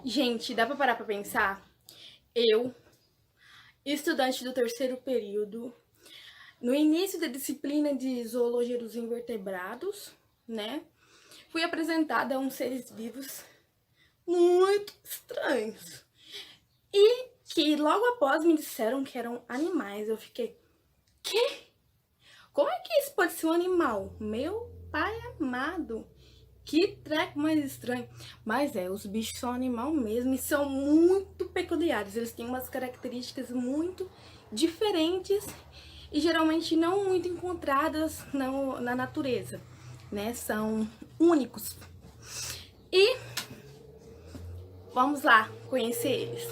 Gente, dá pra parar pra pensar? Eu, estudante do terceiro período, no início da disciplina de Zoologia dos Invertebrados, né? Fui apresentada a uns seres vivos muito estranhos. E que logo após me disseram que eram animais. Eu fiquei, quê? Como é que isso pode ser um animal? Meu pai amado. Que treco mais estranho. Mas os bichos são animal mesmo e são muito peculiares. Eles têm umas características muito diferentes e geralmente não muito encontradas na natureza, né? São únicos. E vamos lá conhecer eles.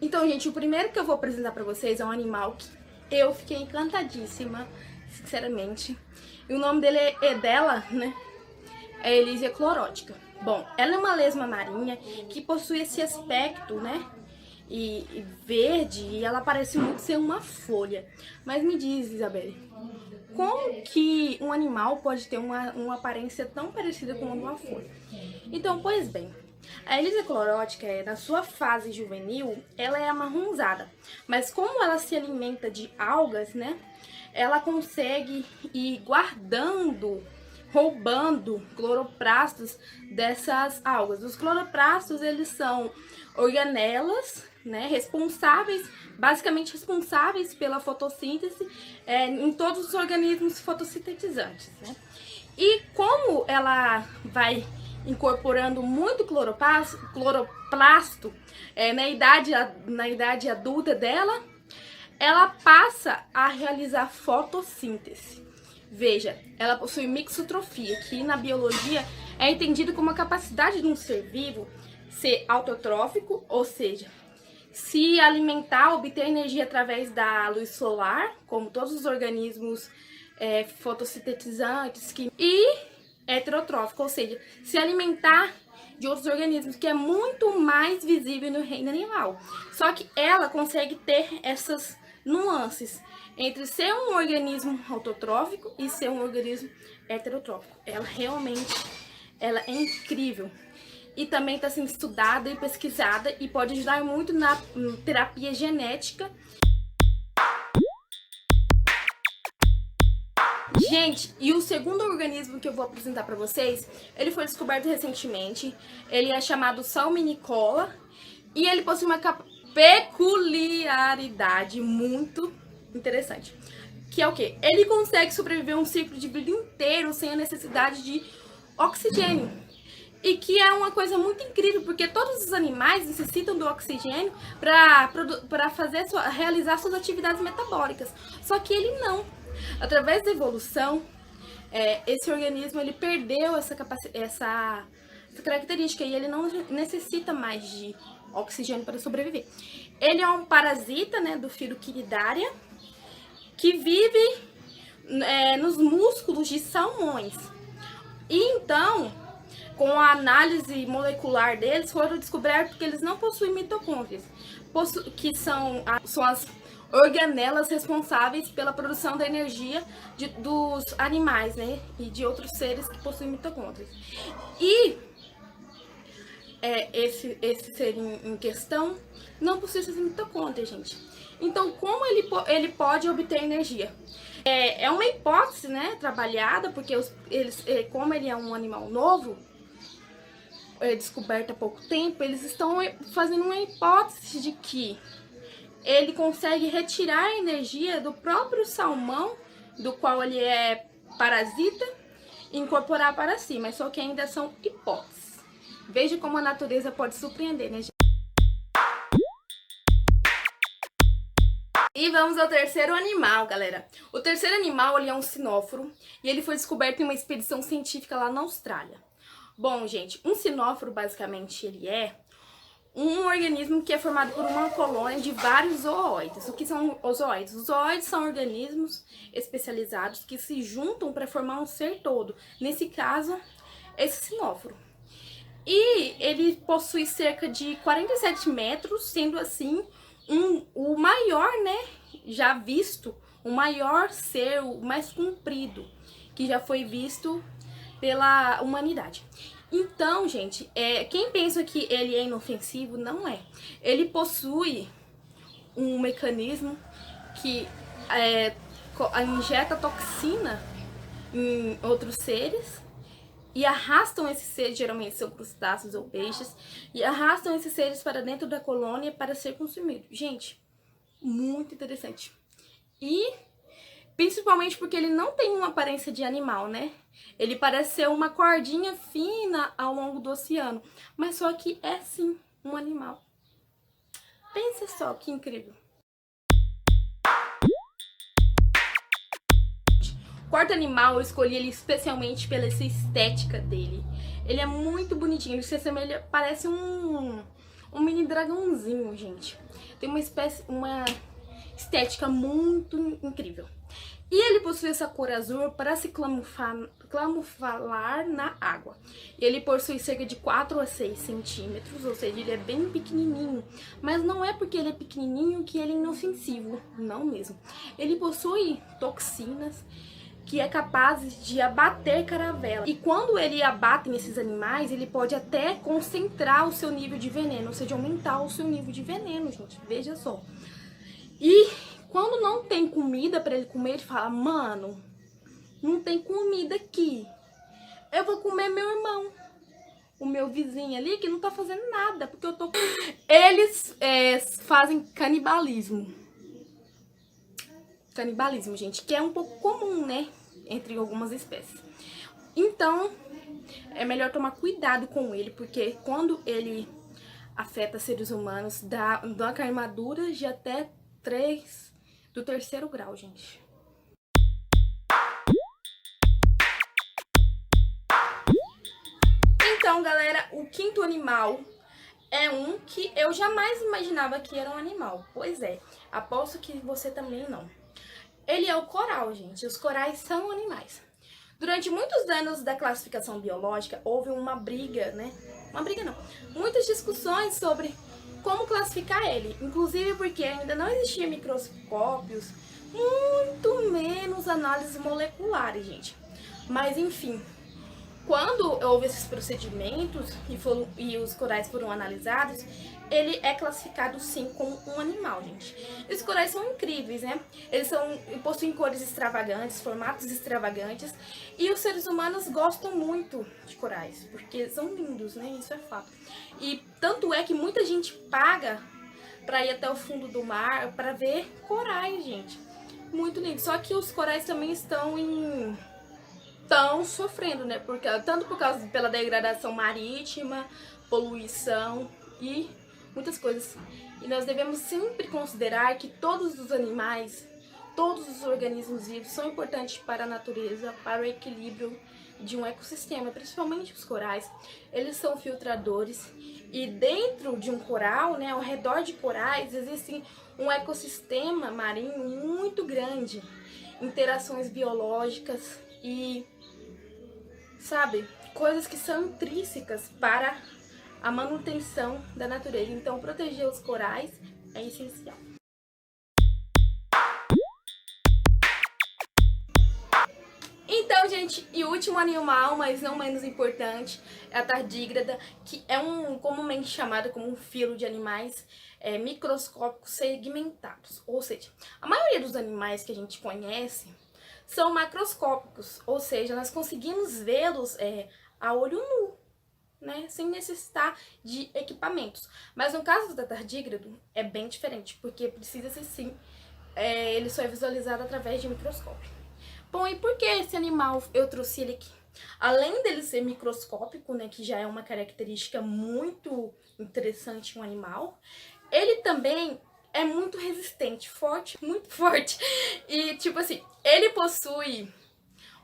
Então, gente, o primeiro que eu vou apresentar pra vocês é um animal que eu fiquei encantadíssima, sinceramente. E o nome dela, né? É Elysia clorótica. Bom, ela é uma lesma marinha que possui esse aspecto, né? E verde, e ela parece muito ser uma folha. Mas me diz, Isabelle, como que um animal pode ter uma aparência tão parecida com uma folha? Então, pois bem, a Elysia clorótica, na sua fase juvenil, ela é amarronzada. Mas como ela se alimenta de algas, né? Ela consegue ir guardando, roubando cloroplastos dessas algas. Os cloroplastos, eles são organelas, né, basicamente responsáveis pela fotossíntese em todos os organismos fotossintetizantes, né? E como ela vai incorporando muito cloroplasto na idade adulta dela, ela passa a realizar fotossíntese. Veja, ela possui mixotrofia, que na biologia é entendido como a capacidade de um ser vivo ser autotrófico, ou seja, se alimentar, obter energia através da luz solar, como todos os organismos fotossintetizantes, e heterotrófico, ou seja, se alimentar de outros organismos, que é muito mais visível no reino animal. Só que ela consegue ter essas nuances entre ser um organismo autotrófico e ser um organismo heterotrófico. Ela realmente é incrível. E também está sendo estudada e pesquisada e pode ajudar muito na terapia genética. Gente, e o segundo organismo que eu vou apresentar para vocês, ele foi descoberto recentemente. Ele é chamado Salminicola e ele possui uma peculiaridade muito interessante, que é o quê? Ele consegue sobreviver um ciclo de vida inteiro sem a necessidade de oxigênio. E que é uma coisa muito incrível, porque todos os animais necessitam do oxigênio para realizar suas atividades metabólicas. Só que ele não. Através da evolução, esse organismo ele perdeu essa característica e ele não necessita mais de oxigênio para sobreviver. Ele é um parasita, né, do filo Quiridaria, que vive nos músculos de salmões. E então, com a análise molecular deles, foram descobertos que eles não possuem mitocôndrias, que são as organelas responsáveis pela produção da energia dos animais, né? E de outros seres que possuem mitocôndrias. E esse ser em questão não possui essas mitocôndrias, gente. Então, como ele pode obter energia? É uma hipótese, né, trabalhada, porque como ele é um animal novo, descoberto há pouco tempo, eles estão fazendo uma hipótese de que ele consegue retirar a energia do próprio salmão, do qual ele é parasita, e incorporar para si, mas só que ainda são hipóteses. Veja como a natureza pode surpreender, né, gente? E vamos ao terceiro animal, galera. O terceiro animal, ele é um sinóforo e ele foi descoberto em uma expedição científica lá na Austrália. Bom, gente, um sinóforo, basicamente, ele é um organismo que é formado por uma colônia de vários zooides. O que são os zooides? Os zooides são organismos especializados que se juntam para formar um ser todo. Nesse caso, esse sinóforo. E ele possui cerca de 47 metros, sendo assim o maior, né, já visto, o maior ser, o mais comprido, que já foi visto pela humanidade. Então, gente, quem pensa que ele é inofensivo, não é. Ele possui um mecanismo que injeta toxina em outros seres e arrastam esses seres, geralmente são crustáceos ou peixes, e arrastam esses seres para dentro da colônia para ser consumido. Gente, muito interessante. E principalmente porque ele não tem uma aparência de animal, né? Ele parece ser uma cordinha fina ao longo do oceano, mas só que é sim um animal. Pensa só que incrível. O quarto animal, eu escolhi ele especialmente pela essa estética dele. Ele é muito bonitinho, ele se assemelha, parece um mini dragãozinho, gente. Tem uma estética muito incrível. E ele possui essa cor azul para se camuflar na água. E ele possui cerca de 4 a 6 centímetros, ou seja, ele é bem pequenininho. Mas não é porque ele é pequenininho que ele é inofensivo, não mesmo. Ele possui toxinas que é capaz de abater caravela. E quando ele abate esses animais, ele pode até concentrar o seu nível de veneno, ou seja, aumentar o seu nível de veneno, gente. Veja só. E quando não tem comida para ele comer, ele fala: mano, não tem comida aqui. Eu vou comer meu irmão, o meu vizinho ali, que não tá fazendo nada, porque eu tô... Eles fazem canibalismo. Canibalismo, gente, que é um pouco comum, né, entre algumas espécies. Então, é melhor tomar cuidado com ele, porque quando ele afeta seres humanos, dá uma queimadura de até 3 do 3º grau, gente. Então, galera, o quinto animal é um que eu jamais imaginava que era um animal. Pois é, aposto que você também não. Ele é o coral, gente. Os corais são animais. Durante muitos anos da classificação biológica, houve uma briga, né? Uma briga não. Muitas discussões sobre como classificar ele. Inclusive porque ainda não existia microscópios, muito menos análises moleculares, gente. Mas, enfim, quando houve esses procedimentos e os corais foram analisados, ele é classificado sim como um animal, gente. E os corais são incríveis, né? Eles possuem cores extravagantes, formatos extravagantes, e os seres humanos gostam muito de corais, porque são lindos, né? Isso é fato. E tanto é que muita gente paga para ir até o fundo do mar para ver corais, gente. Muito lindo. Só que os corais também estão sofrendo, né? Tanto pela degradação marítima, poluição e muitas coisas. E nós devemos sempre considerar que todos os animais, todos os organismos vivos são importantes para a natureza, para o equilíbrio de um ecossistema, principalmente os corais. Eles são filtradores e dentro de um coral, né, ao redor de corais, existe um ecossistema marinho muito grande, interações biológicas e, sabe, coisas que são intrínsecas para a manutenção da natureza. Então, proteger os corais é essencial. Então, gente, e o último animal, mas não menos importante, é a tardígrada, que é comumente chamado como um filo de animais microscópicos segmentados. Ou seja, a maioria dos animais que a gente conhece são macroscópicos, ou seja, nós conseguimos vê-los a olho nu, né, sem necessitar de equipamentos. Mas no caso da tardígrado é bem diferente, porque precisa ser sim, ele só é visualizado através de microscópio. Bom, e por que esse animal eu trouxe ele aqui? Além dele ser microscópico, né, que já é uma característica muito interessante em um animal, ele também é muito resistente, forte, muito forte. E, tipo assim, ele possui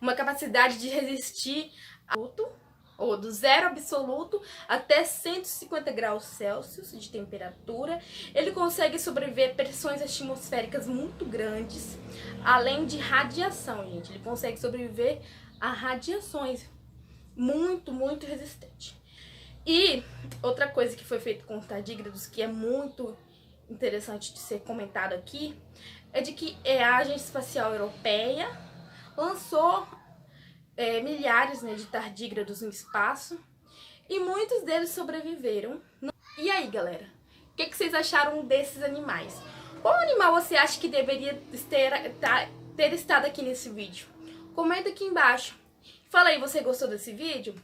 uma capacidade de resistir ou do zero absoluto até 150 graus Celsius de temperatura. Ele consegue sobreviver a pressões atmosféricas muito grandes, além de radiação, gente. Ele consegue sobreviver a radiações, muito, muito resistente. E outra coisa que foi feita com os tardígrados, que é muito interessante de ser comentado aqui, é de que a Agência Espacial Europeia lançou milhares, né, de tardígrados no espaço e muitos deles sobreviveram. E aí, galera, o que vocês acharam desses animais? Qual animal você acha que deveria ter estado aqui nesse vídeo? Comenta aqui embaixo. Fala aí, você gostou desse vídeo?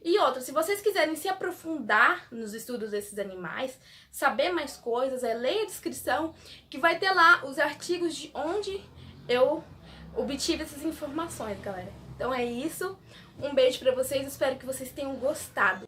E outra, se vocês quiserem se aprofundar nos estudos desses animais, saber mais coisas, leia a descrição, que vai ter lá os artigos de onde eu obtive essas informações, galera. Então é isso. Um beijo pra vocês, espero que vocês tenham gostado.